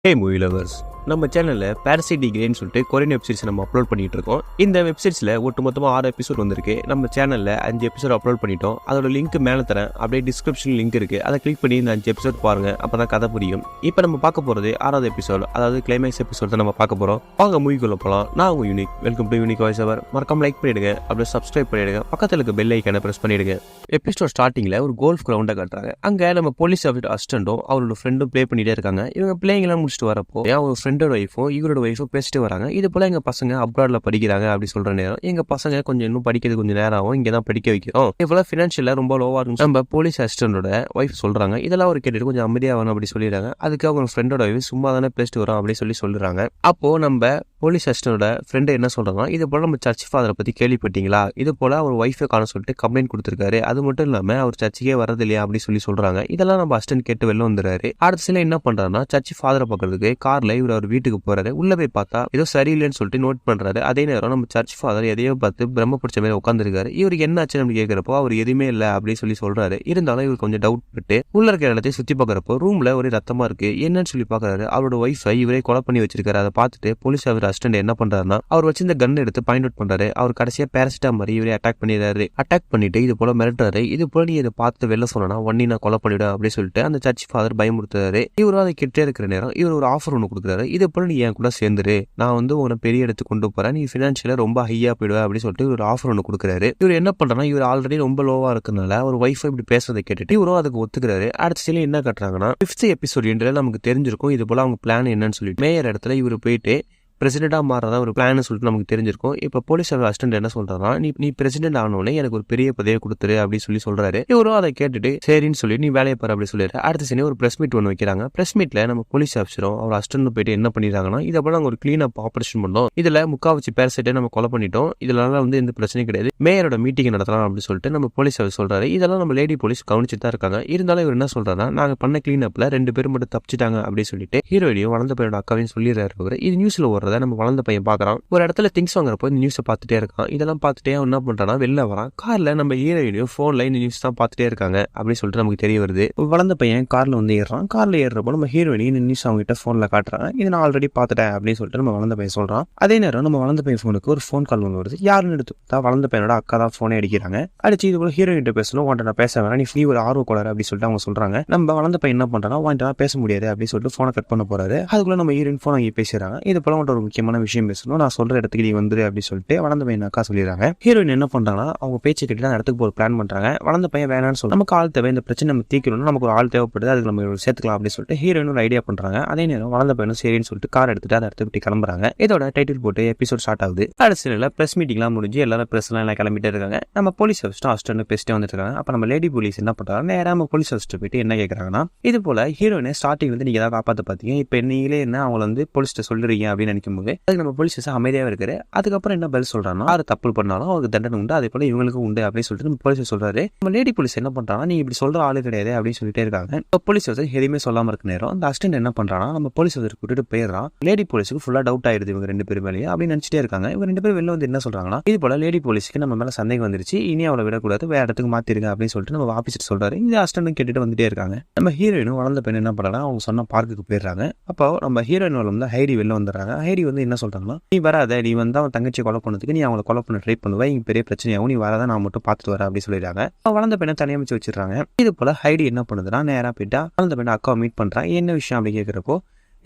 ஹே movie lovers, நம்ம சேனலில் parasite டிகிரேன்னு சொல்லிட்டு கொரியன் வெப்சீரிஸ் நம்ம அப்லோட் பண்ணிட்டு இருக்கோம். இந்த வெப்சீரிஸில் ஒட்டுமொத்தமாக 6 எபிசோட் வந்திருக்கு. நம்ம சேனலில் 5 எபிசோட் அப்லோட் பண்ணிட்டோம். அதோட லிங்க் மேலே தரேன், அப்படியே டிஸ்கிரிப்ஷன் லிங்க் இருக்குது, அதை கிளிக் பண்ணி இந்த 5 எபிசோட் பாருங்கள், அப்போ தான் கதை புரியும். இப்போ நம்ம பார்க்க போகிறது 6வது எபிசோட், அதாவது கிளைமேக்ஸ் எபிசோட் தான் நம்ம பார்க்க போகிறோம். வாங்க மூவிக்குள்ள போகலாம். நான் உங்கள் unique. Welcome to unique voice over. மறக்காம லைக் பண்ணிவிடுங்க, அப்படியே சப்ஸ்கிரைப் பண்ணிவிடுங்க, பக்கத்தில் இருக்க பெல் ஐக்கானை ப்ரெஸ் பண்ணிவிடுங்க. எபிசோட் ஸ்டார்டிங்கில் ஒரு கோல்ஃப் கிரவுண்டை காட்டுறாங்க. அங்கே நம்ம போலீஸ் அசிஸ்டண்ட்டும் அவரோட ஃப்ரெண்டும் ப்ளே பண்ணிகிட்டே இருக்காங்க. இவங்க பிளேயிங்லாம் முடிச்சுட்டு வரப்போ அவங்க ஃப்ரெண்டோட ஒய்ஃபும் இவரோட ஒய்ஃபும் பேசிட்டு வராங்க. இது போல எங்க பசங்க அப்ராட்ல படிக்கிறாங்க அப்படி சொல்ற நேரம், எங்க பசங்க கொஞ்சம் இன்னும் படிக்கிறது கொஞ்சம் நேரம் ஆகும், இங்கே தான் படிக்க வைக்கிறோம், இவ்வளோ ஃபினான்ஷியலா ரொம்ப லோவா இருக்கும் நம்ம போலீஸ் அசிஸ்டண்டோட ஒய்ஃப் சொல்றாங்க. இதெல்லாம் ஒரு கேட்டுட்டு கொஞ்சம் அமைதியா வரணும் அப்படி சொல்லிடுறாங்க. அதுக்கு அவங்க ஃப்ரெண்டோட ஒய்ஃப் சும்மா தானே பேசிட்டு வரோம் அப்படி சொல்லுறாங்க. அப்போ நம்ம போலீஸ் அசிஸ்டண்டோட ஃப்ரெண்டு என்ன சொல்றாங்க, இது போல நம்ம சர்ச் ஃபாதரை பத்தி கேள்விப்பட்டீங்களா, இது போல அவர் ஒய்ஃபை காண சொல்லிட்டு கம்ப்ளைண்ட் கொடுத்திருக்காரு, அது மட்டும் இல்லாம அவர் சர்ச்சுக்கே வரது இல்லையா அப்படி சொல்றாங்க. இதெல்லாம் நம்ம அசிஸ்டன்ட் கேட்டு வெளில வந்துறாரு. அடுத்த சில என்ன பண்றாருன்னா, சர்ச் ஃபாதரை பார்க்கறதுக்கு கார்ல இவர் அவர் வீட்டுக்கு போறாரு. உள்ள போய் பார்த்தா ஏதோ சரியில்லைன்னு சொல்லிட்டு நோட் பண்றாரு. அதே நேரம் நம்ம சர்ச் ஃபாதர் எதையோ பார்த்து பிரம்ம பிடிச்ச மாதிரி உட்காந்துருக்காரு. இவருக்கு என்ன ஆச்சு நம்ம கேட்கறப்போ அவர் எதுவுமே இல்லை அப்படின்னு சொல்றாரு. இருந்தாலும் இவர் கொஞ்சம் டவுட் பட்டு உள்ள இருக்கிற இடத்தையும் சுத்தி பார்க்கறப்போ ரூம்ல ஒரு ரத்தமா இருக்கு, என்னன்னு சொல்லி பாக்குறாரு. அவரோட ஒய்ஃபை இவரே கொலை பண்ணி வச்சிருக்காரு. அதை பார்த்துட்டு போலீஸ் அவர் அசிஸ்டன்ட் என்ன பண்றாருன்னா, அவர் வச்சிருந்த கன் எடுத்து பாயிண்ட் அவுட் பண்றாரு. அவர் கடைசியா பேரசிட்டா மாதிரி இவரே அட்டாக் பண்ணிடுறாரு. அட்டாக் பண்ணிட்டு இது போல மிரட்டுறாரு. இது போல நீ இதை பார்த்து வெளில சொன்னா ஒன்னி நான் கொலை பண்ணிவிடும் அப்படின்னு சொல்லிட்டு அந்த சர்ச் ஃபாதர் பயமுறுத்துறாரு. இவரும் அதை கிட்டே இருக்கிற நேரம் இவர் ஒரு ஆஃபர் ஒன்று கொடுக்குறாரு. இது போல நீ என் கூட சேர்ந்துரு, நான் உன்னை பெரிய இடத்துக்கு கொண்டு போறேன், நீ பினான்சியலா ரொம்ப ஹையா போயிடுவ அப்படின்னு சொல்லிட்டு ஒரு ஆஃபர் ஒன்று கொடுக்குறாரு. இவர் என்ன பண்றாருன்னா, இவர் ஆல்ரெடி ரொம்ப லோவா இருக்கனால ஒரு ஒய்ஃபை இப்படி பேசுறதை கேட்டுட்டு இவரும் அதுக்கு ஒத்துக்கிறாரு. அடுத்த சில என்ன கட்டுறாங்கன்னா, 5th எபிசோட் எண்ட்ல நமக்கு தெரிஞ்சிருக்கும் இது போல அவங்க பிளான் என்னன்னு சொல்லிட்டு மேயர் இடத்துல இவர் போயிட்டு பிரசிடென்டா மாறதா ஒரு பிளான் சொல்லிட்டு நமக்கு தெரிஞ்சிருக்கும். இப்ப போலீஸ் அசிஸ்டன்ட் என்ன சொல்றாருன்னா, நீ பிரசிடென்ட் ஆனோடனே எனக்கு ஒரு பெரிய பதவியை கொடுத்துரு அப்படின்னு சொல்றாரு. இவரும் அதை கேட்டுட்டு சரின்னு சொல்லி நீ வேலையை பாரு அப்படி சொல்லிடுற. அடுத்த சீனே ஒரு பிரஸ் மீட் ஒன்று வைக்கிறாங்க. பிரஸ் மீட்ல நம்ம போலீஸ் ஆஃபீஸரும் அவர் அசிஸ்டன்ட் போயிட்டு என்ன பண்ணிடுறாங்கன்னா, இதை போல நாங்கள் ஒரு கிளீன் அப் ஆபரேஷன் பண்ணோம், இதுல முக்காவச்சி பேரசைட்டை நம்ம கொலை பண்ணிட்டோம், இதனால எந்த பிரச்சனையும் கிடையாது, மேயரோட மீட்டிங் நடத்தலாம் அப்படின்னு சொல்லிட்டு நம்ம போலீஸ் ஆஃபீஸ் சொல்றாரு. இதெல்லாம் நம்ம லேடி போலீஸ் கவனிச்சுட்டு தான் இருக்காங்க. இருந்தாலும் இவர் என்ன சொல்றாருன்னா, நாங்க பண்ண கிளீன் அப்ல 2 பேரும் மட்டும் தப்பிச்சிட்டாங்க அப்படின்னு சொல்லிட்டு ஹீரோயினியும் வளர்ந்த பையனோட அக்காவையும் சொல்லிடுறாரு. அவர் இது நியூஸ்ல ஓடுறத நம்ம வளர்ந்த பையன் பாக்குறான். ஒரு இடத்துல திங்ஸ் வாங்குறப்போ இந்த நியூஸை பார்த்துட்டே இருக்கான். இதெல்லாம் பார்த்துட்டே என்ன பண்றானா, வெளில வரான். கார்ல நம்ம ஹீரோயினியும் போன்ல இந்த நியூஸ் தான் பார்த்துட்டே இருக்காங்க அப்படின்னு சொல்லிட்டு நமக்கு தெரிய வருது. வளர்ந்த பையன் கார்ல ஏறான். கார்ல ஏறுறப்போ நம்ம ஹீரோயினி இந்த நியூஸ் அவங்க கிட்ட போன்ல காட்டுறாங்க. இதை நான் ஆல்ரெடி பார்த்துட்டேன் அப்படின்னு சொல்லிட்டு நம்ம வளர்ந்த பையன் சொல்றான். அதே நேரம் நம்ம வளர்ந்த பையன் போனுக்கு ஒரு போன் கால் ஒன்று வருது. யாருன்னு எடுத்து வளர்ந்த பையனோட அக்கா தான் போனே அடிக்கிறாங்க. அடிச்சு இது போல ஹீரோயின் கிட்ட பேசணும், உன்ட்ட நான் பேச வேணாம், நீ ஒரு ஆர்வ கோளாறு அப்படின்னு சொல்லிட்டு அவங்க சொல்றாங்க. நம்ம வளர்ந்த பையன் என்ன பண்றானா, உன்ட்ட பேச முடியாது அப்படின்னு சொல்லிட்டு போனை கட் பண்ண போறாரு. அதுக்குள்ள நம்ம ஹீரோயின் போன் அங்கே பேசுறாங்க. இது போல ஒரு முக்கியமான விஷயம் பேசணும், நான் சொல்ற இடத்துக்கு நீ வந்துரு அப்படின்னு சொல்லிட்டு வளர்ந்த பையன் அக்கா சொல்லிடுறாங்க. ஹீரோயின் என்ன பண்றாங்கன்னா, அவங்க பேச்சு கேட்டு அந்த இடத்துக்கு போற பிளான் பண்றாங்க. வளர்ந்த பையன் வேணான்னு சொல்லி நமக்கு ஆள் தேவை, இந்த பிரச்சனை நம்ம தீக்கணும்னு நமக்கு ஒரு ஆள் தேவைப்படுது, அதுக்கு நம்ம சேர்த்துக்கலாம் அப்படின்னு சொல்லிட்டு ஹீரோயின் ஒரு ஐடியா பண்றாங்க. அதே நேரம் வளர்ந்த பையனும் சரின்னு சொல்லிட்டு கார் எடுத்துட்டு அந்த இடத்துக்கு விட்டு கிளம்புறாங்க. இதோட டைட்டில் போட்டு எபிசோட் ஸ்டார்ட் ஆகுது. அடுத்த பிரஸ் மீட்டிங்லாம் முடிஞ்சு எல்லாரும் பிரஸ் எல்லாம் கிளம்பிட்டே இருக்காங்க. நம்ம போலீஸ் அசிஸ்டன்ட் பேசிட்டே வந்துட்டு இருக்காங்க. அப்ப நம்ம லேடி போலீஸ் என்ன பண்றாங்க, நேரா நம்ம போலீஸ் அசிஸ்டன்ட் போயிட்டு என்ன கேட்கறாங்கன்னா, இது போல ஹீரோயினை ஸ்டார்டிங் நீங்க ஏதாவது காப்பாற்ற பாத்தீங்க, இப்ப நீங்களே என்ன அவங்களை போலீஸ்ட சொல்றீங்க அப்படின்னு நினைக்கும் போது அதுக்கு நம்ம போலீஸ் அமைதியாக இருக்காரு. அதுக்கப்புறம் என்ன பதில் சொல்றாங்கன்னா, யாரு தப்பு பண்ணாலும் அவருக்கு தண்டனை உண்டு, அதே போல இவங்களுக்கு உண்டு அப்படின்னு சொல்லிட்டு நம்ம போலீஸ் சொல்றாரு. நம்ம லேடி போலீஸ் என்ன பண்றாங்கன்னா, நீ இப்படி சொல்ற ஆளு கிடையாது அப்படின்னு சொல்லிட்டே இருக்காங்க. போலீஸ் எதுவுமே சொல்லாம இருக்க நேரம் அந்த அசிஸ்டன்ட் என்ன பண்றானா, நம்ம போலீஸ் கூட்டிட்டு போயிடுறான். லேடி போலீஸுக்கு ஃபுல்லா டவுட் ஆயிடுது இவங்க 2 பேரும் மேலேயே அப்படின்னு நினைச்சிட்டே இருக்காங்க. இவங்க 2 பேரும் வெளில என்ன சொல்றாங்கன்னா, இது போல லேடி போலீஸ்க்கு நம்ம மேல சந்தேகம் வந்துருச்சு, இனி அவளை விடக்கூடாது, வேற இடத்துக்கு மாத்திருங்க அப்படின்னு சொல்லிட்டு நம்ம ஆபீசர் சொல்றாரு. இந்த அசிஸ்டன்ட் கேட்டுட்டு வந்துட்டே இருக்காங்க. நம்ம ஹீரோயினும் வளர்ந்த பெண் என்ன பண்றாங்க, அவங்க சொன்ன பார்க்குக்கு போயிடுறாங்க. அப்போ நம்ம ஹீரோயின் ஹைடி வெளில வந்துடுறாங்க. ஹைடி என்ன சொல்றாங்கன்னா, நீ வராத, நீ அவன் தங்கச்சி கொலை பண்ணதுக்கு நீ அவங்களை கொலை பண்ண ட்ரை பண்ணுவேன், இங்க பெரிய பிரச்சனையாகவும், நீ வராதான் நான் மட்டும் பார்த்துட்டு வரேன் அப்படின்னு சொல்லிடுறாங்க. வளர்ந்த பெண்ணை தனியமைச்சு வச்சிருக்காங்க. இது போல ஹைடி என்ன பண்ணுதுன்னா, நேரா போயிட்டா வளர்ந்த பெண்ணை அக்காவை மீட் பண்றான். என்ன விஷயம் அப்படி கேட்கிறப்போ,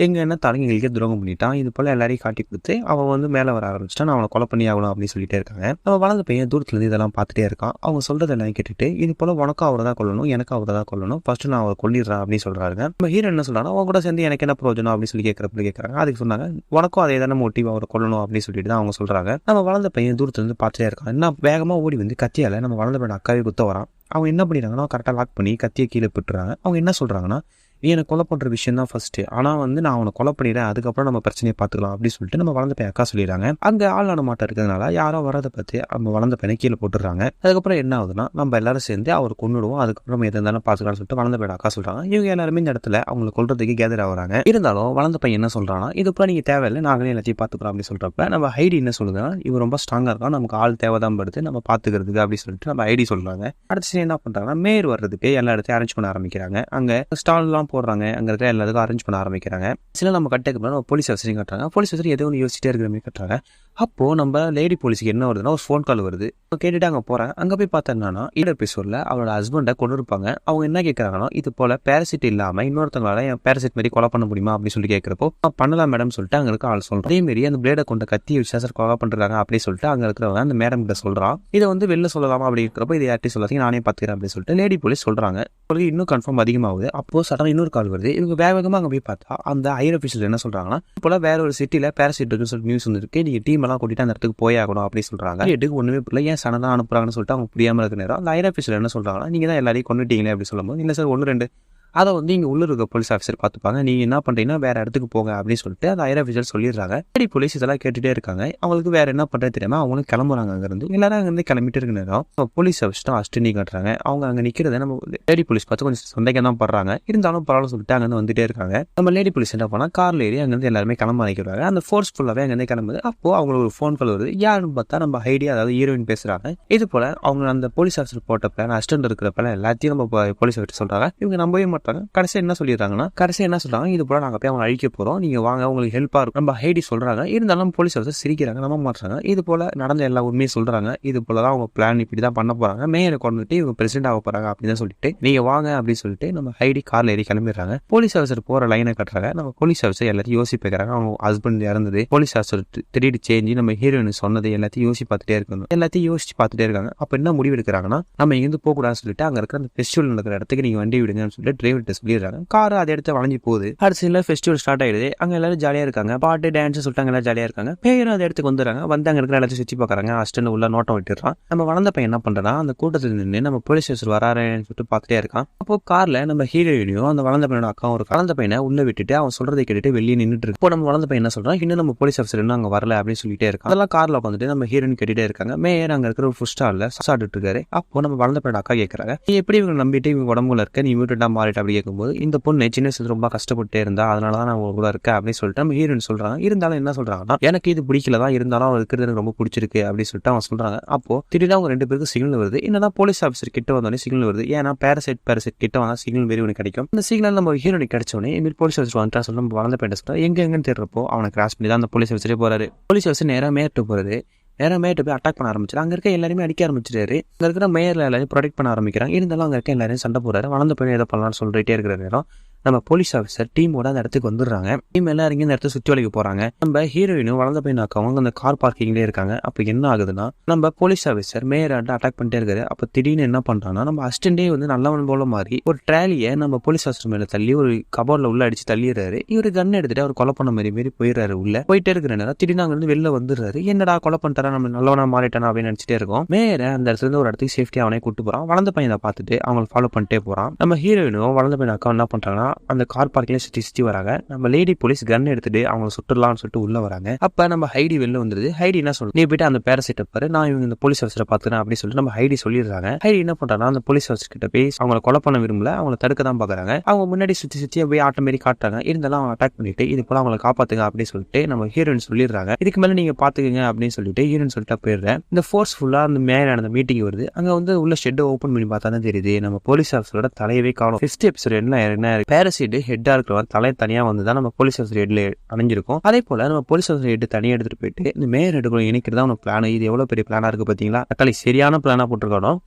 எங்க என்ன தலைங்களுக்கே துரோகம் பண்ணிட்டான், இது போல எல்லாரையும் காட்டி கொடுத்து அவன் மேல வர ஆரம்பிச்சிட்டான், அவனை கொலை பண்ணி ஆகணும் அப்படின்னு சொல்லிட்டே இருக்காங்க. நம்ம வளர்ந்த பையன் தூரத்துல இருந்து இதெல்லாம் பார்த்துட்டே இருக்கான். அவங்க சொல்றது எல்லாம் கேட்டுட்டு, இது போல உனக்கும் அவரை தான் கொல்லணும், எனக்கு அவரை தான் கொல்லணும், ஃபர்ஸ்ட் நான் அவரை கொல்லிடுறேன் அப்படின்னு சொல்றாங்க. நம்ம ஹீரோ என்ன சொல்றாங்க, அவங்க கூட சேர்ந்து எனக்கு என்ன பிரயோஜனம் அப்படின்னு சொல்லி கேட்கறாங்க. அதுக்கு சொன்னாங்க, உனக்கும் அதே தானே மோட்டிவ், அவரை கொல்லணும் அப்படின்னு சொல்லிட்டு தான் அவங்க சொல்றாங்க. நம்ம வளர்ந்த பையன் தூரத்துல இருந்து பார்த்துட்டே இருக்கான். என்ன வேகமா ஓடி கத்தியால நம்ம வளர்ந்த பையன் அக்காவே குத்த வரான். அவங்க என்ன பண்ணிடுறாங்கன்னா, கரெக்டாக லாக் பண்ணி கத்தியை கீழே போட்டுறாங்க. அவங்க என்ன சொல்றாங்கன்னா, நீ எனக்கு கொலை பண்ற விஷயம் தான் ஃபர்ஸ்ட், ஆனா நான் அவனை கொலை பண்ணிடுறேன், அதுக்கப்புறம் நம்ம பிரச்சனையை பார்த்துக்கலாம் அப்படின்னு சொல்லிட்டு நம்ம வளர்ந்த பையன் அக்கா சொல்லிடுறாங்க. அங்க ஆள் நடமாட்டம் இருக்கிறதுனால யாரோ வரதை பத்தி நம்ம வளர்ந்த பையனை கீழே போட்டுறாங்க. அதுக்கப்புறம் என்ன ஆகுதுன்னா, நம்ம எல்லாரும் சேர்ந்து அவர் கொன்னுடுவோம், அதுக்கப்புறம் எது இருந்தாலும் பார்த்துக்கலாம்னு சொல்லிட்டு வளர்ந்த பையன் அக்கா சொல்றாங்க. இவங்க எல்லாருமே இந்த இடத்துல அவங்களை கொல்றதுக்கு கேதர் ஆகுறாங்க. இருந்தாலும் வளர்ந்த பையன் என்ன சொல்றான்னா, இதுப்பா நீங்க தேவையில்லை, நாங்களே எல்லாத்தையும் பார்த்துக்கிறோம் அப்படின்னு சொல்றப்ப நம்ம ஹைடி என்ன சொல்லுதுன்னா, இவர் ரொம்ப ஸ்ட்ராங்கா இருக்கான், நமக்கு ஆள் தேவைதான் படுத்து நம்ம பார்த்துக்கிறதுக்கு அப்படின்னு சொல்லிட்டு நம்ம ஐடி சொல்றாங்க. அடுத்து என்ன பண்றாங்கன்னா, மேயர் வர்றதுக்கு எல்லா இடத்தையும் அரேஞ்ச் பண்ண ஆரம்பிக்கிறாங்க. அங்க ஸ்டால் எல்லாம் போடுறாங்க. அங்கே இருக்க எல்லாத்துக்கும் அரேஞ்ச் பண்ண ஆரம்பிக்கிறாங்க. சில நம்ம கட்டக்கு நம்ம போலீஸ் ஆஃபீஸரையும் கட்டுறாங்க. போலீஸ் ஆஃபீஸர் எதோ ஒன்று யோசிச்சுட்டே இருக்கிற மாதிரி கட்டுறாங்க. அப்போது நம்ம லேடி போலீஸுக்கு என்ன வருதுன்னா ஒரு ஃபோன் கால் வருது. கேட்டுட்டு அங்கே போகிறேன். அங்கே போய் பார்த்தா என்னன்னா எபிசோடில் அவளோட ஹஸ்பண்டை கொண்டு இருப்பாங்க. அவங்க என்ன கேட்குறாங்கன்னா இது போல் பேரசிட் இல்லாமல் இன்னொருத்தவங்களால என் பேரசிட் மாதிரி கொலை பண்ண முடியுமா அப்படின்னு சொல்லி கேட்குறப்போ பண்ணலாம் மேடம் சொல்லிட்டு அங்கே இருக்க ஆள் சொல்கிறோம். அதேமாரி அந்த பிளேடை கொண்ட கத்தி வச்சு சார் கொலை பண்ணுறாங்க அப்படின்னு சொல்லிட்டு அங்கே இருக்கிறவங்க அந்த மேடம் கிட்ட சொல்கிறான். இதை வந்து வெளில சொல்லலாமா அப்படி இருக்கிறப்போ இதை யார்ட்டையும் சொல்லாதீங்க நானே பார்த்துக்கிறேன் அப்படின்னு சொல்லிட்டு லேடி போலீஸ் சொல்கிறாங்க. இன்னும் கன்ஃபார்ம் அதிகமாகுது. அப்போது சடனாக இன்னொரு கால் வருது. இவங்க வேகமாக அங்கே போய் பார்த்தா அந்த ஹையர் ஆஃபீஸர் என்ன சொல்கிறாங்கன்னா இப்போ வேற ஒரு சிட்டியில் பேரசிட் இருக்குன்னு சொல்லிட்டு நியூஸ் வந்துருக்கு. நீங்கள் டீம் எல்லாம் கூட்டிட்டு அந்த இடத்துக்கு போயாகணும் அப்படின்னு சொல்கிறாங்க. எட்டுக்கு ஒன்றுமே புரியல. ஏன் சடனாக அனுப்புறாங்கன்னு சொல்லிட்டு அவங்க புரியாமல் இருக்கிற நேரம் அந்த ஹையர் ஆஃபீஸர் என்ன சொல்கிறாங்கன்னா நீங்கள் தான் எல்லாரையும் கொண்டுட்டீங்களே அப்படி சொல்லும்போது இல்லை சார் 1-2 அதை வந்து இங்கே உள்ள இருக்க போலீஸ் ஆஃபீஸர் பார்த்துப்பாங்க. நீங்கள் என்ன பண்ணுறீங்கன்னா வேறு இடத்துக்கு போங்க அப்படின்னு சொல்லிட்டு அந்த ஹையர் ஆஃபீஸர் சொல்லிடுறாங்க. லேடி போலீஸ் இதெல்லாம் கேட்டுகிட்டே இருக்காங்க. அவங்களுக்கு வேறு என்ன பண்ணுறது தெரியாமல் அவங்களும் கிளம்புறாங்க. அங்கேருந்து எல்லாரும் அங்கேருந்து கிளம்பிட்டு இருக்க நேரம் போலீஸ் ஆஃபீஸர் அஸ்டினி காட்டுறாங்க. அவங்க அங்கே நிற்கிறத நம்ம லேடி போலீஸ் பார்த்து கொஞ்சம் சந்தேகம் தான் படுறாங்க. இருந்தாலும் பரவாயில்ல சொல்லிட்டு அங்கேருந்து வந்துட்டே இருக்காங்க. நம்ம லேடி போலீஸ் என்ன பண்ணால் காரில் ஏறி அங்கேருந்து எல்லாருமே கிளம்ப நினைக்கிறாங்க. அந்த ஃபோர்ஸ்ஃபுல்லாகவே அங்கேருந்து கிளம்புது. அப்போது அவங்களுக்கு ஒரு ஃபோன் கால் வருது. யாருன்னு பார்த்தா நம்ம ஹைடி அதாவது ஹீரோயின் பேசுகிறாங்க. இது போல் அவங்க அந்த போலீஸ் ஆஃபீஸர் போட்ட பிளான் அசிஸ்டன்ட் இருக்கிற பிளான் எல்லாத்தையும் நம்ம போலீஸ் ஆஃபீஸர் சொல்கிறாங்க. இவங்க நம்பவே மாட்டாங்க. கடைசி என்ன சொல்லிடுறாங்கன்னா என்ன சொல்றாங்க இது போல நாங்க போய் அவங்க அழிக்க போறோம், நீங்க வாங்க உங்களுக்கு ஹெல்ப்பா இருக்கும் நம்ம ஹைடி சொல்றாங்க. இருந்தாலும் போலீஸ் ஆஃபீஸர் சிரிக்கிறாங்க, நம்ப மாட்டாங்க. இது போல நடந்த எல்லா உண்மையை சொல்றாங்க. இது போலதான் அவங்க பிளான் இப்படிதான் பண்ண போறாங்க, மேயரை கொண்டுட்டு இவங்க பிரசிடென்ட் ஆக போறாங்க அப்படின்னு சொல்லிட்டு நீங்க வாங்க அப்படின்னு சொல்லிட்டு நம்ம ஹைடி கார்ல ஏறி கிளம்பிடுறாங்க. போலீஸ் ஆஃபீஸர் போற லைனை கட்டுறாங்க. நம்ம போலீஸ் ஆஃபீஸர் எல்லாத்தையும் யோசிப்பாங்க. அவங்க ஹஸ்பண்ட் இறந்தது, போலீஸ் ஆஃபீஸர் திடீர்னு சேஞ்ச், நம்ம ஹீரோயின் சொன்னது எல்லாத்தையும் யோசிச்சு பார்த்துட்டே இருக்கணும். எல்லாத்தையும் யோசிச்சு பார்த்துட்டே இருக்காங்க. அப்ப என்ன முடிவு எடுக்கிறாங்கன்னா நம்ம இங்கிருந்து போக கூடாதுன்னு சொல்லிட்டு அங்க இருக்கிற அந்த ஃபெஸ்டிவல் நடக்கிற இடத்துக்கு நீங்க வண்டி விடுங்கன்னு சொல்லிட்டு டிரைவர்கிட்ட சொல்லிடுறாங்க. கார் அதை எடுத்து வளைஞ்சு போகுது. அடுத்த சீன்ல ஃபெஸ்டிவல் ஸ்டார்ட் ஆயிடுது. அங்க எல்லாரும் ஜாலியா இருக்காங்க. பாட்டு டான்ஸ் சொல்லிட்டு எல்லாம் ஜாலியா இருக்காங்க. பேரும் அதை இடத்துக்கு வந்துடுறாங்க. வந்து அங்க இருக்கிற எல்லாத்தையும் சுற்றி பார்க்கறாங்க. அஸ்டன் உள்ள நோட்டம் விட்டுறான். நம்ம வளர்ந்த பையன் என்ன பண்றான், அந்த கூட்டத்தில் நின்று நம்ம போலீஸ் ஆஃபீஸர் வராருன்னு சொல்லிட்டு பார்த்துட்டே இருக்கான். அப்போ கார்ல நம்ம ஹீரோயினியும் அந்த வளர்ந்த பையனோட அக்காவும் ஒரு வளர்ந்த பையனை உள்ள விட்டுட்டு அவன் சொல்றதை கேட்டுட்டு வெளியே நின்றுட்டு இருக்கு. இப்போ நம்ம வளர்ந்த பையன் என்ன சொல்றான், இன்னும் நம்ம போலீஸ் ஆஃபீஸர் இன்னும் அங்க வரல அப்படின்னு சொல்லிட்டே இருக்கான். அதெல்லாம் கார்ல உட்காந்துட்டு நம்ம ஹீரோயின் கேட்டுட்டே இருக்காங்க. மேயர் அங்க இருக்கிற ஒரு ஃபுட் ஸ்டால்ல சாப்பிட்டு இருக்காரு. அப்போ நம்ம வளர்ந்த பையனோட அக்கா கேட்கறாங்க, நீ எப்படி இவங்க நம்பிட்டு இவங்க உடம்புல இருக்க, நீ வீட்டுட்டா மாறிட்டு அப்படி கேட்கும்போது இந்த பொண்ணு சின்ன வயசுல ரொம்ப கஷ்டப்பட்டே இருந்தா, அதனாலதான் நான் கூட இருக்கேன் அப்படின்னு சொல்லிட்டு நம்ம ஹீரோயின் சொல்றாங்க. இருந்தாலும் என்ன சொல்றாங்கன்னா எனக்கு இது பிடிக்கலதான், இருந்தாலும் அவன் இருக்கிறது எனக்கு ரொம்ப பிடிச்சிருக்கு அப்படின்னு சொல்லிட்டு அவன் சொல்றாங்க. அப்போ திடீர்னு அவங்க 2 பேருக்கு சிக்னல் வருது. என்னதான் போலீஸ் ஆஃபீஸர் கிட்ட வந்தோடனே சிக்னல் வருது. ஏன்னா பேரசைட் கிட்ட வந்தா சிக்னல் வெறி ஒன்று கிடைக்கும். இந்த சிக்னல் நம்ம ஹீரோயின் கிடைச்சோடனே இந்த போலீஸ் ஆஃபீஸர் வந்துட்டா சொல்லி நம்ம வளர்ந்த பையன் சொல்றா எங்கன்னு தேடுறப்போ அவனை கிராஸ் பண்ணி தான் அந்த போலீஸ் ஆஃபீஸரே போறாரு. போலீஸ் ஆஃபீஸர் நேரம் மேட்டு போறது. மேயர்ட்ட போய் அட்டாக் பண்ண ஆரம்பிச்சாரு. அங்க இருக்க எல்லாருமே அடிக்க ஆரம்பிச்சிட்டாரு. அங்க இருக்கிற மேயர்ல எல்லாரும் ப்ரொடெக்ட் பண்ண ஆரம்பிக்கிறாங்க. இருந்தாலும் அங்க இருக்க எல்லாரையும் சண்டை போறாரு. வளர்ந்த பையன் எதை பண்ணலாம்னு சொல்லிட்டே இருக்கிற நேரம் நம்ம போலீஸ் ஆஃபீஸர் டீமோட அந்த இடத்துக்கு வந்துடுறாங்க. டீம் எல்லாரும் இந்த இடத்த சுற்றி வளைக்க போறாங்க. நம்ம ஹீரோயினும் வளர்ந்த பையன் அக்காவும் அந்த கார் பார்க்கிங்லேயே இருக்காங்க. அப்போ என்ன ஆகுதுன்னா நம்ம போலீஸ் ஆஃபீஸர் மேயராட்ட அட்டாக் பண்ணிட்டே இருக்காரு. அப்போ திடீர்னு என்ன பண்றாங்கன்னா நம்ம அசிஸ்டண்டே வந்து நல்லவன் போல மாதிரி ஒரு ட்ராலியை நம்ம போலீஸ் ஆஃபீஸர் மேல தள்ளி ஒரு கபோர்ட்ல உள்ள அடிச்சு தள்ளிடுறாரு. இவரு கன் எடுத்துட்டு அவர் கொலை பண்ண மாதிரி போயிடுறாரு. உள்ள போயிட்டே இருக்கிற நேரம் திடீர்னு அங்க இருந்து வெளில வந்துடுறாரு. என்னடா கொலை பண்ணிட்டாரா, நம்ம நல்லவனா மாறிட்டானா அப்படின்னு நினைச்சிட்டே இருக்கோம். மேயரை அந்த இடத்துல இருந்து ஒரு இடத்துக்கு சேஃப்டியா அவனே கூட்டு போறான். வளர்ந்த பையனை பார்த்துட்டு அவங்க ஃபாலோ பண்ணிட்டே போறான். நம்ம ஹீரோயினும் வளர்ந்த பையன் அக்கா என்ன பண்றாங்கன்னா அந்த கார் பார்க்கிங் சுத்தி வராங்க. நம்ம லேடி போலீஸ் கன் எடுத்துட்டு அவங்க சுட்டுலாம்னு சொல்லிட்டு உள்ள வராங்க. அப்ப நம்ம ஹைடி வெளில வந்துருது. ஹைடி என்ன சொல்லுது, நீ போயிட்டு அந்த பேரசைட்டை பாரு, நான் இவங்க இந்த போலீஸ் ஆஃபீஸரை பாத்துறேன் அப்படின்னு சொல்லிட்டு நம்ம ஹைடி சொல்லிடுறாங்க. ஹைடி என்ன பண்றாங்கன்னா அந்த போலீஸ் ஆஃபீஸர் கிட்ட போய் அவங்களை கொலை பண்ண விரும்பல, அவங்களை தடுக்க தான் பாக்குறாங்க. அவங்க முன்னாடி சுத்தி போய் ஆட்டம் மாரி காட்டுறாங்க. இருந்தாலும் அவங்க அட்டாக் பண்ணிட்டு இது போல அவங்களை காப்பாத்துங்க அப்படின்னு சொல்லிட்டு நம்ம ஹீரோயின் சொல்லிடுறாங்க. இதுக்கு மேல நீங்க பாத்துக்கங்க அப்படின்னு சொல்லிட்டு ஹீரோயின் சொல்லிட்டு போயிடுறேன். இந்த ஃபோர்ஸ் ஃபுல்லா அந்த மேல நடந்த மீட்டிங் வருது. அங்க வந்து உள்ள ஷெட் ஓபன் பண்ணி பார்த்தா தான் தெரியுது நம்ம போலீஸ் ஆஃபீஸரோட தலையவே காணும். 5th எபிசோட் என்ன பேரசைட் ஹெட்டா இருக்கிற தலை தனியா வந்துதான் நம்ம போலீஸ் ஆஃபீஸர் ஹெட்ல அணிஞ்சிருக்கும். அதே போல நம்ம போலீஸ் ஆஃபீஸர் ஹெட் தனியா எடுத்துட்டு போயிட்டு இந்த மேயர் ஹெட் இணைக்கிறதா ஒரு பிளான். இது எவ்வளவு பெரிய பிளானா இருக்கு பாத்தீங்களா, தக்காளி சரியான பிளானா போட்டிருக்கணும்.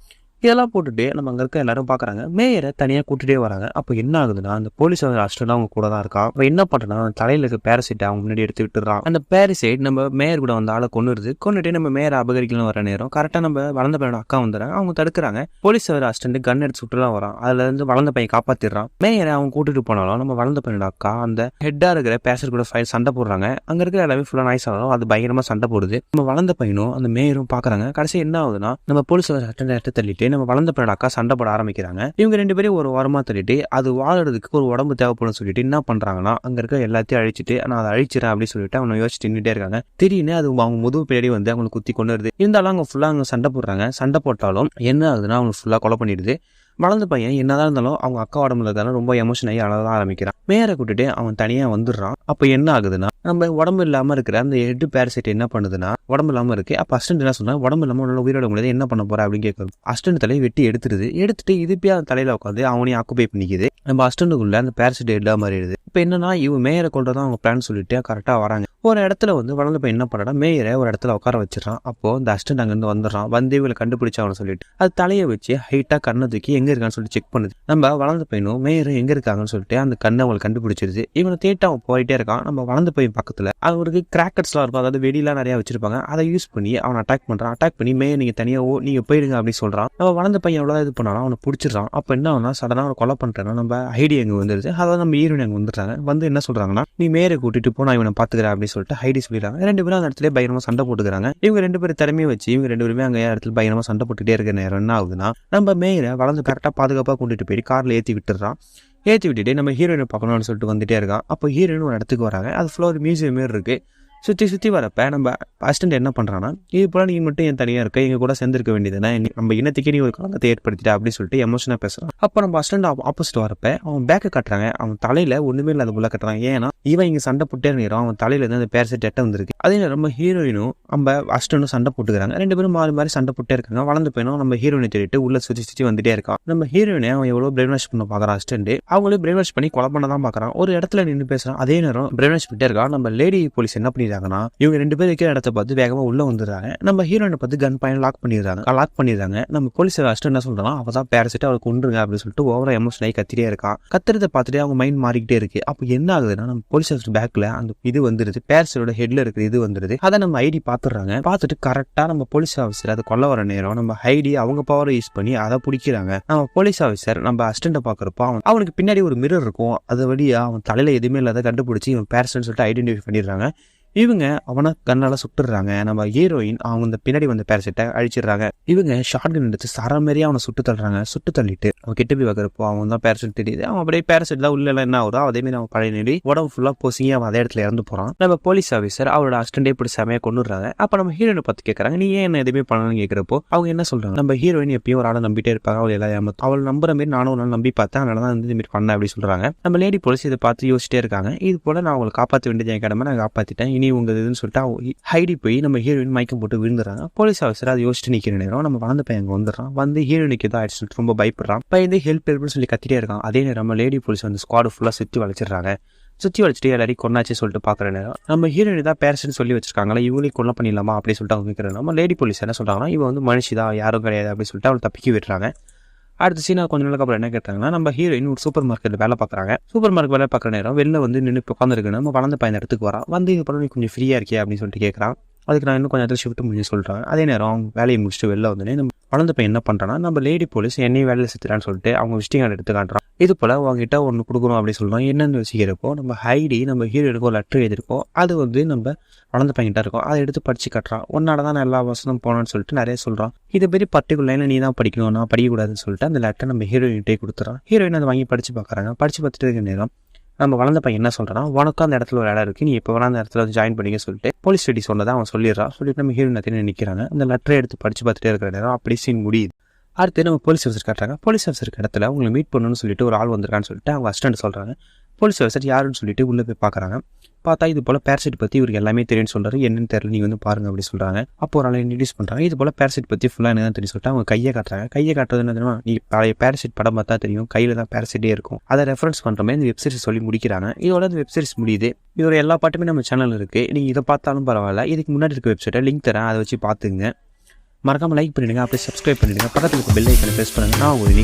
இதெல்லாம் போட்டுட்டு நம்ம அங்க இருக்க எல்லாரும் பாக்குறாங்க. மேயரை தனியா கூட்டிட்டே வராங்க. அப்போ என்ன ஆகுதுன்னா அந்த போலீஸ் அசிஸ்டன்ட் அவங்க கூட தான் இருக்கா. அப்ப என்ன பண்றா தலையில இருக்க பேரசைட் அவங்க முன்னாடி எடுத்து விட்டுறான். அந்த பேரசைட் நம்ம மேயர் கூட வந்த ஆளை கொண்டுட்டு நம்ம மேயரை அபகரிக்கலாம் வர நேரம் கரெக்டா நம்ம வளர்ந்த பையனோட அக்கா வந்துடுறாங்க. அவங்க தடுக்கிறாங்க. போலீஸ் அசிஸ்டன்ட் கன் எடுத்து சுட்டுலாம் வரான். அதுல இருந்து வளர்ந்த பையன் காப்பாத்திடுறான். மேயரை அவங்க கூட்டிட்டு போனாலும் நம்ம வளர்ந்த பையனோட அக்கா அந்த ஹெட்டா இருக்கிற பேசர் கூட சண்டை போடுறாங்க. அங்க இருக்கிற எல்லாமே ஃபுல்லா நாய்ஸ் ஆனாலும் அது பயங்கரமா சண்டை போடுது. நம்ம வளர்ந்த பையனும் அந்த மேயரும் பாக்குறாங்க. கடைசி என்ன ஆகுதுன்னா நம்ம போலீஸ் அசிஸ்டன்ட் எடுத்து தள்ளிட்டு நம்ம வளர்ந்த பையனோட அக்கா சண்டை போட ஆரம்பிக்கிறாங்க. இவங்க 2 பேரும் ஒரு வாரமா தள்ளிட்டு அது வாழறதுக்கு ஒரு உடம்பு தேவைப்படும் சொல்லிட்டு என்ன பண்றாங்கன்னா அங்க இருக்க எல்லாத்தையும் அழிச்சிட்டு நான் அதை அழிச்சிடறேன் அப்படின்னு சொல்லிட்டு அவங்க யோசிச்சு நின்றுட்டே இருக்காங்க. திடீர்னு அது அவங்க முதுகு பின்னாடி வந்து அவங்களுக்கு குத்தி கொண்டு வருது. இருந்தாலும் அவங்க ஃபுல்லா அங்க சண்டை போடுறாங்க. சண்டை போட்டாலும் என்ன ஆகுதுன்னா அவங்க ஃபுல்லா கொலை பண்ணிடுது. வளர்ந்த பையன் என்னதான் இருந்தாலும் அவங்க அக்கா உடம்புல இருந்தாலும் ரொம்ப எமோஷன் ஆகி அழதான் ஆரம்பிக்கிறான். மேயரை கூட்டிட்டு அவன் தனியா வந்துடுறான். அப்ப என்ன ஆகுதுன்னா நம்ம உடம்பு இல்லாமல் இருக்கிற அந்த ஹெட் பேரசைட் என்ன பண்ணுதுன்னா உடம்பு இல்லாமல் இருக்கு. அப்போ அசிஸ்டன்ட் என்ன சொன்னா உடம்பு இல்லாமல் உன்னால உயிரோட முடியாது, என்ன பண்ண போற அப்படின்னு கேட்கணும். அசிஸ்டன்ட் தலையை வெட்டி எடுத்துட்டு இதுப்பே அந்த தலையில உட்காந்து அவனையும் ஆக்குபை பண்ணிக்குது. நம்ம அசிஸ்டன்ட்டுக்குள்ள அந்த பேரசைட் ஹெட்டா மாறிடுது. இப்போ என்னன்னா இவன் மேயரை கொள்றதான் அவங்க பிளான் சொல்லிட்டு கரெக்டாக வராங்க. ஒரு இடத்துல வளர்ந்த பையன் என்ன பண்ணா மேயரை ஒரு இடத்துல உட்கார வச்சிடறான். அப்போ இந்த அசிஸ்டன்ட் அங்கேருந்து வந்துடுறான். வந்து இவங்களை கண்டுபிடிச்சாங்கன்னு சொல்லிட்டு அது தலையை வச்சு ஹைட்டா கண்ணை தூக்கி எங்க இருக்கான்னு சொல்லிட்டு செக் பண்ணுது. நம்ம வளர்ந்த பையனும் மேயரும் எங்க இருக்காங்கன்னு சொல்லிட்டு அந்த கண்ணை அவங்களை கண்டுபிடிச்சிருது. இவனை தேட்டா அவன் போயிட்டே இருக்கான். நம்ம வளர்ந்த பையன் பக்கத்துல அவருக்கு கிராக்கர்ஸ்லாம் இருக்கும், அதாவது வெடிலாம் நிறைய வச்சிருப்பாங்க. அதை யூஸ் பண்ணி அவன் அட்டாக் பண்றான். அட்டாக் பண்ணி மேயர் நீங்க தனியா நீங்க போயிடுங்க அப்படின்னு சொல்றான். நம்ம வளர்ந்த பையன் எவ்வளவு இது பண்ணாலும் அவனை பிடிச்சிடறான். அப்ப என்ன ஆகுனா சடனா அவனை கொலை பண்றேன்னா நம்ம ஹைடி அங்க வந்துருது. அதாவது நம்ம ஹீரோயின் அங்க வந்துடுறாங்க. வந்து என்ன சொல்றாங்கன்னா நீ மேயரை கூட்டிட்டு போ, நான் இவனை பாத்துக்கிறேன் அப்படின்னு சொல்லிட்டு ஹைடி சொல்லிடுறாங்க. ரெண்டு பேரும் அந்த இடத்துல பயங்கரமா சண்டை போட்டுக்கிறாங்க. இவங்க ரெண்டு பேரும் திறமையை வச்சு இவங்க ரெண்டு பேருமே அங்க இடத்துல பயங்கரமா சண்டை போட்டுட்டே இருக்க நேரம் என்ன ஆகுதுன்னா நம்ம மேயரை வளர்ந்து கரெக்டா பாதுகாப்பா கொண்டுட்டு போய் கார்ல ஏத்தி விட்டுறான். ஏற்றி விட்டுட்டு நம்ம ஹீரோயினை பார்க்கணும்னு சொல்லிட்டு வந்துட்டே இருக்கான். அப்போ ஹீரோயின் ஒரு இடத்துக்கு வராங்க. அது ஃபுல்லாக ஒரு மியூசியம் மாரி இருக்கு. சுற்றி வரப்ப நம்ம அசிஸ்டன்ட் என்ன பண்ணுறான்னா இது போல நீ மட்டும் என் தனியாக இருக்க, எங்க கூட சேர்ந்துருக்க வேண்டியதுன்னா நம்ம இனத்துக்கே நீ ஒரு காலத்தை ஏற்படுத்திட்ட அப்படின்னு சொல்லிட்டு எமோஷனாக பேசுகிறான். அப்போ நம்ம அசிஸ்டன்ட் ஆப்போசிட் வரப்ப அவன் பேக்கை கட்டுறாங்க. அவன் தலையில ஒன்றுமே இல்லாத போல கட்டுறான். ஏன்னா இவன் இங்கே சண்டை போட்டே நேரம் அவன் தலையில இருந்து அந்த பேரசைட் எட்ட வந்திருக்கு. அதே நேரம் நம்ம ஹீரோயினும் நம்ம அசிஸ்டன்ட்டும் சண்டை போட்டுக்கிறாங்க. ரெண்டு பேரும் மாறி சண்டை போட்டே இருக்காங்க. வளர்ந்து போயிடும் நம்ம ஹீரோயினை தேடிட்டு உள்ள சுற்றி வந்துட்டே இருக்கான். நம்ம ஹீரோயினை அவன் எவ்வளோ பிரெயின் வாஷ் பண்ண பார்க்குறான். அசிஸ்டன்ட் அவங்களே பிரெயின் வாஷ் பண்ணி கொலை பண்ண தான் பார்க்குறான். ஒரு இடத்துல நின்று பேசுறான். அதே நேரம் பிரெயின் வாஷ் பண்ணிட்டே இருக்கான். நம்ம லேடி போலீஸ் என்ன பண்ணிடுறாங்கன்னா இவங்க ரெண்டு பேர் இருக்கிற இடத்த பார்த்து வேகமா உள்ள வந்துடுறாங்க. நம்ம ஹீரோயினை பார்த்து கன் பாயிண்ட் லாக் பண்ணிடுறாங்க. நம்ம போலீஸ் அசிஸ்டன்ட் என்ன சொல்றாங்க அவதான் பேரசைட் அவளை கொண்டுருங்க அப்படின்னு சொல்லிட்டு ஓவரா எமோஷன் ஆகி கத்திட்டே இருக்கான். கத்துறதை பார்த்துட்டு அவங்க மைண்ட் மாறிக்கிட்டே இருக்கு. அப்போ என்ன ஆகுதுன்னா நம்ம போலீஸ் ஆஃபீஸர் பேக்ல அந்த இது வந்துருது, பேரசைட்டோட ஹெட்ல இருக்கிற இது வந்துருது. அதை நம்ம ஐடி பாத்துறாங்க. பார்த்துட்டு கரெக்டா நம்ம போலீஸ் ஆஃபீஸர் அதை கொல்ல வர நேரம் நம்ம ஐடி அவங்க பவரை யூஸ் பண்ணி அதை பிடிக்கிறாங்க. நம்ம போலீஸ் ஆஃபீஸர் நம்ம அசிஸ்டன்ட பாக்குறப்போ அவனுக்கு பின்னாடி ஒரு மிரர் இருக்கும். அது வழியா அவன் தலையில எதுவுமே இல்லாத கண்டுபிடிச்சி இவன் பேரசைட்னு சொல்லிட்டு ஐடென்டிஃபை பண்ணிடுறாங்க. இவங்க அவனை கண்ணால சுட்டுறாங்க. நம்ம ஹீரோயின் அவங்க இந்த பின்னாடி வந்த பேரசைட்டை அழிச்சிடுறாங்க. இவங்க ஷார்ட் கன் எடுத்து சர மாதிரியே அவனை சுட்டு தள்ளிட்டு அவன் கிட்ட போய் வைக்கிறப்போ அவன் தான் பேரசைட் தெரியுது. அவன் அப்படியே பேரசைட் தான் உள்ள என்ன ஆகுதோ அதே மாதிரி அவன் பழைய நிலை உடம்பு ஃபுல்லா போசிங்கி அவன் அதே இடத்துல இறந்து போறான். நம்ம போலீஸ் ஆஃபீஸர் அவரோட அசிஸ்டன்டே இப்படி செமையா கொண்டுறாங்க. அப்ப நம்ம ஹீரோயினை பார்த்து கேட்கறாங்க நீ ஏன் என்ன எதுவுமே பண்ணணும்னு கேட்கிறப்போ அவங்க என்ன சொல்றாங்க நம்ம ஹீரோயின் எப்பயும் ஒரு ஆளை நம்பிட்டே இருப்பாங்க, அவள் எல்லாம் ஏமாத்தும், அவள் நம்புற மாதிரி நானும் ஒரு நாள் நம்பி பார்த்தேன், அதனாலதான் இந்த மாதிரி பண்ண அப்படி சொல்றாங்க. நம்ம லேடி போலீஸ் இதை பார்த்து யோசிச்சிட்டே இருக்காங்க. இது போல நான் அவங்களை காப்பாற்ற வேண்டியது என் கடமை, நான் காப்பாத்திட்டேன், இனி உங்க இதுன்னு சொல்லிட்டு ஹைடி போய் நம்ம ஹீரோயின் மயக்கம் போட்டு விழுந்துறாங்க. போலீஸ் ஆஃபீஸர் அதை யோசிச்சு நிக்கிற நேரம் நம்ம வளர்ந்த பையன் அங்க வந்துடுறான். வந்து ஹீரோயினுக்கு ஏதோ ஆயிடுச்சு ரொம்ப பயப்படுறான். பையன் ஹெல்ப்னு சொல்லி கத்திட்டே இருக்கான். அதே நேரம் நம்ம லேடி போலீஸ் வந்து ஸ்குவாட் ஃபுல்லா சுத்தி வளைச்சிட்டு எல்லாரையும் கொண்டாச்சு சொல்லிட்டு பாக்குற நேரம் நம்ம ஹீரோயின் தான் பேரசைட்னு சொல்லி வச்சிருக்காங்களா இவங்களையும் கொல்ல பண்ணிடலாமா அப்படின்னு சொல்லிட்டு அவங்க கேட்கறாங்க. நம்ம லேடி போலீஸ் என்ன சொல்றாங்கன்னா இவன் வந்து மனுஷிதான் யாரும் கிடையாது அப்படின்னு சொல்லிட்டு அவளை தப்பிக்க விடுறாங்க. அடுத்த சீனா கொஞ்ச நாளுக்கு அப்புறம் என்ன கேட்டாங்கன்னா நம்ம ஹீரோயின் ஒரு சூப்பர் மார்க்கெட் வேலை பார்க்குறாங்க. சூப்பர் மார்க்கெட் வேலை பார்க்குற நேரம் வெளில வந்து நின்று உட்காந்துருக்கு. நம்ம வளர்ந்த பையன் இடத்துக்கு வரான். வந்து இது பண்ணி கொஞ்சம் ஃப்ரீயா இருக்கே அப்படின்னு சொல்லிட்டு கேட்கறான். அதுக்கு நான் இன்னும் கொஞ்சம் நேரத்தில் ஷிஃப்ட் முடிஞ்சு சொல்கிறேன். அதே நேரம் அவங்க வேலையை முடிச்சுட்டு வெளில வந்து நம்ம வளர்ந்த பையன் என்ன பண்ணுறான்னா நம்ம லேடி போலீஸ் என்னையும் வேலையில் செத்துறான்னு சொல்லிட்டு அவங்க விசிட்டிங் கார்டு எடுத்து காட்டுறான். இது போல் அவங்ககிட்ட ஒன்று கொடுக்கணும் அப்படின்னு சொல்கிறோம். என்னென்னு வச்சுக்கிறப்போ நம்ம ஹைடி நம்ம ஹீரோயினுக்கு ஒரு லெட்டர் எழுதிருக்கோம். அது வந்து நம்ம வளர்ந்த பையன்கிட்ட இருக்கும். அதை எடுத்து படிச்சு காட்டுறான். உன்னால தான் நான் எல்லா வசனம் போனோன்னு சொல்லிட்டு நிறைய சொல்கிறான். இது பெரிய பர்டிகுலர் நீ தான் படிக்கணும், நான் படிக்கக்கூடாதுன்னு சொல்லிட்டு அந்த லெட்டர் நம்ம ஹீரோயின்கிட்டே கொடுத்துறான். ஹீரோயின் அதை வாங்கி படிச்சு பார்க்குறாங்க. படிச்சு பார்த்துட்டு இருக்க நேரம் நம்ம வளர்ந்த பையன் என்ன சொல்றான்னா உனக்கும் அந்த இடத்துல ஒரு இடம் இருக்கு, நீ இப்போ வேணா அந்த இடத்துல வந்து ஜாயின் பண்ணிக்க சொல்லிட்டு போலீஸ் ஸ்டடி சொன்னதை அவன் சொல்லிடுறான். சொல்லிட்டு நம்ம ஹீரோயின் நிற்கிறாங்க. அந்த லெட்டரை எடுத்து படிச்சு பார்த்துட்டே இருக்கிற நேரம் அப்படி சீன் முடியுது. அடுத்து நம்ம போலீஸ் ஆஃபீஸர் காட்டுறாங்க. போலீஸ் ஆஃபீஸருக்கு இடத்துல உங்களை மீட் பண்ணணும்னு சொல்லிட்டு ஒரு ஆள் வந்திருக்கான்னு சொல்லிட்டு அவங்க அசிஸ்டன்ட் சொல்றாங்க. போலீஸ் ஆஃபீஸர் யாருன்னு சொல்லிட்டு உள்ள போய் பார்க்குறாங்க. பார்த்தா இது போல பேரசைட் பற்றி இவருக்கு எல்லாமே தெரியும்னு சொல்றாரு. என்னன்னு தெரியல, நீங்க வந்து பாருங்க அப்படி சொல்றாங்க. அப்போ ஒரு ஆள் இன்ட்ரடியூஸ் பண்றாங்க. இது போல பேரசைட் பற்றி ஃபுல்லாக என்ன தெரியும் சொல்லிட்டு அவங்க கையை காட்டுறாங்க. கையை காட்டுறது என்ன தெரியுமா, நீ பழைய பேரசைட் படம் பார்த்தா தெரியும், கையில தான் பேரசைட்டே இருக்கும். அதை ரெஃபரன்ஸ் பண்ற மாதிரி இந்த வெப்சீரிஸ் சொல்லி முடிக்கிறாங்க. இதோட இந்த வெப்சீரிஸ் முடியுது. இதோட எல்லா பாட்டுமே நம்ம சேனல் இருக்கு, நீங்க இதை பார்த்தாலும் பரவாயில்ல. இதுக்கு முன்னாடி இருக்க வெப்சைட்டை லிங்க் தரேன், அதை வச்சு பார்த்துங்க. மறக்காம லைக் பண்ணிடுங்க, அப்படியே சப்ஸ்கிரைப் பண்ணிடுங்க, பக்கத்துல இருக்க பெல் ஐக்கனை பிரஸ் பண்ணுங்க. நான் ஒரு